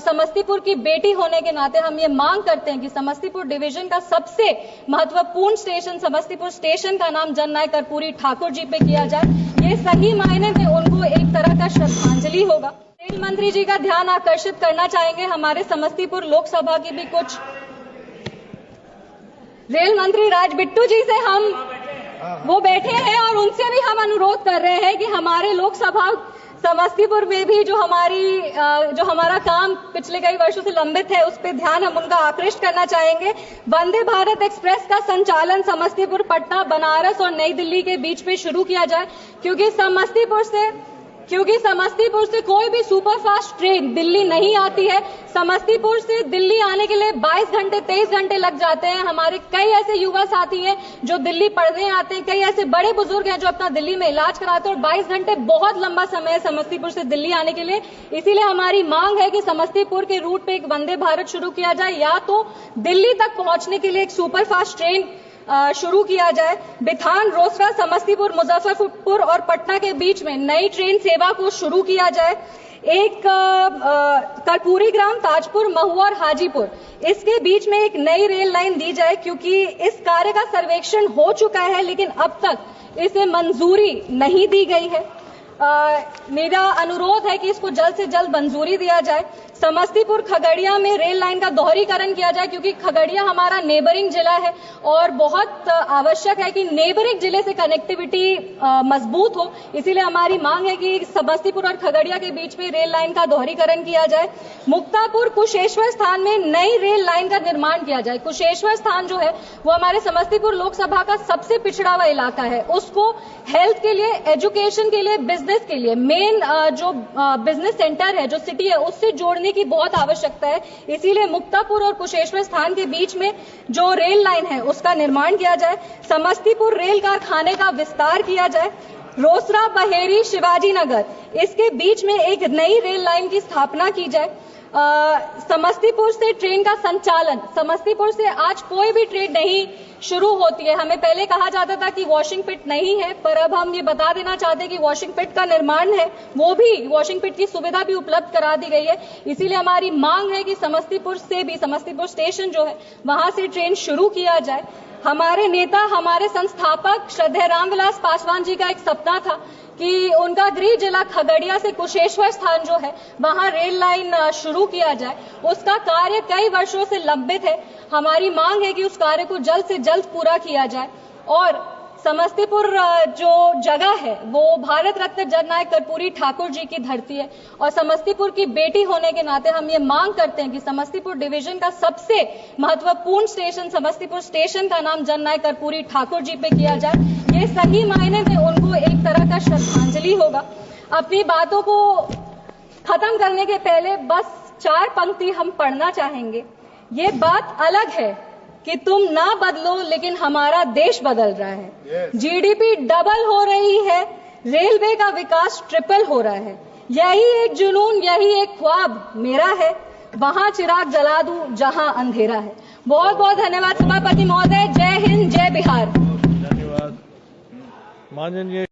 समस्तीपुर की बेटी होने के नाते हम ये मांग करते हैं कि समस्तीपुर डिवीजन का सबसे महत्वपूर्ण स्टेशन समस्तीपुर स्टेशन का नाम जननायक कर्पूरी ठाकुर जी पे किया जाए। ये सही मायने में उनको एक तरह का श्रद्धांजलि होगा। रेल मंत्री जी का ध्यान आकर्षित करना चाहेंगे, हमारे समस्तीपुर लोकसभा की भी कुछ रेल मंत्री राज बिट्टू जी से हम वो बैठे हैं और उनसे भी हम अनुरोध कर रहे हैं कि हमारे लोकसभा समस्तीपुर में भी जो हमारा काम पिछले कई वर्षों से लंबित है उस पर ध्यान हम उनका आकृष्ट करना चाहेंगे। वंदे भारत एक्सप्रेस का संचालन समस्तीपुर, पटना, बनारस और नई दिल्ली के बीच में शुरू किया जाए, क्योंकि समस्तीपुर से कोई भी सुपरफास्ट ट्रेन दिल्ली नहीं आती है। समस्तीपुर से दिल्ली आने के लिए 22 घंटे 23 घंटे लग जाते हैं। हमारे कई ऐसे युवा साथी हैं जो दिल्ली पढ़ने आते हैं, कई ऐसे बड़े बुजुर्ग हैं जो अपना दिल्ली में इलाज कराते हैं और 22 घंटे बहुत लंबा समय है समस्तीपुर से दिल्ली आने के लिए। इसीलिए हमारी मांग है कि समस्तीपुर के रूट पे एक वंदे भारत शुरू किया जाए, या तो दिल्ली तक पहुंचने के लिए एक सुपरफास्ट ट्रेन शुरू किया जाए। बिथान, रोसड़ा, समस्तीपुर, मुजफ्फरपुर और पटना के बीच में नई ट्रेन सेवा को शुरू किया जाए। एक कर्पूरी ग्राम, ताजपुर, महुआ और हाजीपुर, इसके बीच में एक नई रेल लाइन दी जाए, क्योंकि इस कार्य का सर्वेक्षण हो चुका है लेकिन अब तक इसे मंजूरी नहीं दी गई है। मेरा अनुरोध है कि इसको जल्द से जल्द मंजूरी दिया जाए। समस्तीपुर खगड़िया में रेल लाइन का दोहरीकरण किया जाए, क्योंकि खगड़िया हमारा नेबरिंग जिला है और बहुत आवश्यक है कि नेबरिंग जिले से कनेक्टिविटी मजबूत हो। इसीलिए हमारी मांग है कि समस्तीपुर और खगड़िया के बीच में रेल लाइन का दोहरीकरण किया जाए। मुक्तापुर, कुशेश्वर स्थान में नई रेल लाइन का निर्माण किया जाए। कुशेश्वर स्थान जो है वो हमारे समस्तीपुर लोकसभा का सबसे पिछड़ा हुआ इलाका है। उसको हेल्थ के लिए, एजुकेशन के लिए, बिजनेस के लिए, मेन जो बिजनेस सेंटर है, जो सिटी है, उससे जोड़ने की बहुत आवश्यकता है। इसीलिए मुक्तापुर और कुशेश्वर स्थान के बीच में जो रेल लाइन है उसका निर्माण किया जाए। समस्तीपुर रेल कारखाने का विस्तार किया जाए। रोसड़ा, बहेरी, शिवाजी नगर, इसके बीच में एक नई रेल लाइन की स्थापना की जाए। समस्तीपुर से ट्रेन का संचालन, समस्तीपुर से आज कोई भी ट्रेन नहीं शुरू होती है। हमें पहले कहा जाता था कि वॉशिंग पिट नहीं है, पर अब हम ये बता देना चाहते हैं कि वॉशिंग पिट का निर्माण है, वो भी वॉशिंग पिट की सुविधा भी उपलब्ध करा दी गई है। इसीलिए हमारी मांग है कि समस्तीपुर से भी, समस्तीपुर स्टेशन जो है वहां से ट्रेन शुरू किया जाए। हमारे नेता, हमारे संस्थापक श्रद्धेय रामविलास पासवान जी का एक सपना था कि उनका गृह जिला खगड़िया से कुशेश्वर स्थान जो है वहां रेल लाइन शुरू किया जाए। उसका कार्य कई वर्षों से लंबित है। हमारी मांग है कि उस कार्य को जल्द से जल्द पूरा किया जाए। और समस्तीपुर जो जगह है वो भारत रत्न जननायक कर्पूरी ठाकुर जी की धरती है और समस्तीपुर की बेटी होने के नाते हम ये मांग करते हैं कि समस्तीपुर डिवीजन का सबसे महत्वपूर्ण स्टेशन समस्तीपुर स्टेशन का नाम जननायक कर्पूरी ठाकुर जी पे किया जाए। ये सही मायने में उनको एक तरह का श्रद्धांजलि होगा। अपनी बातों को खत्म करने के पहले बस 4 पंक्ति हम पढ़ना चाहेंगे। ये बात अलग है कि तुम ना बदलो, लेकिन हमारा देश बदल रहा है। जीडीपी डबल हो रही है, रेलवे का विकास ट्रिपल हो रहा है। यही एक जुनून, यही एक ख्वाब मेरा है, वहां चिराग जला दूं जहां अंधेरा है। बहुत बहुत धन्यवाद सभापति महोदय। जय हिंद, जय बिहार। धन्यवाद माननीय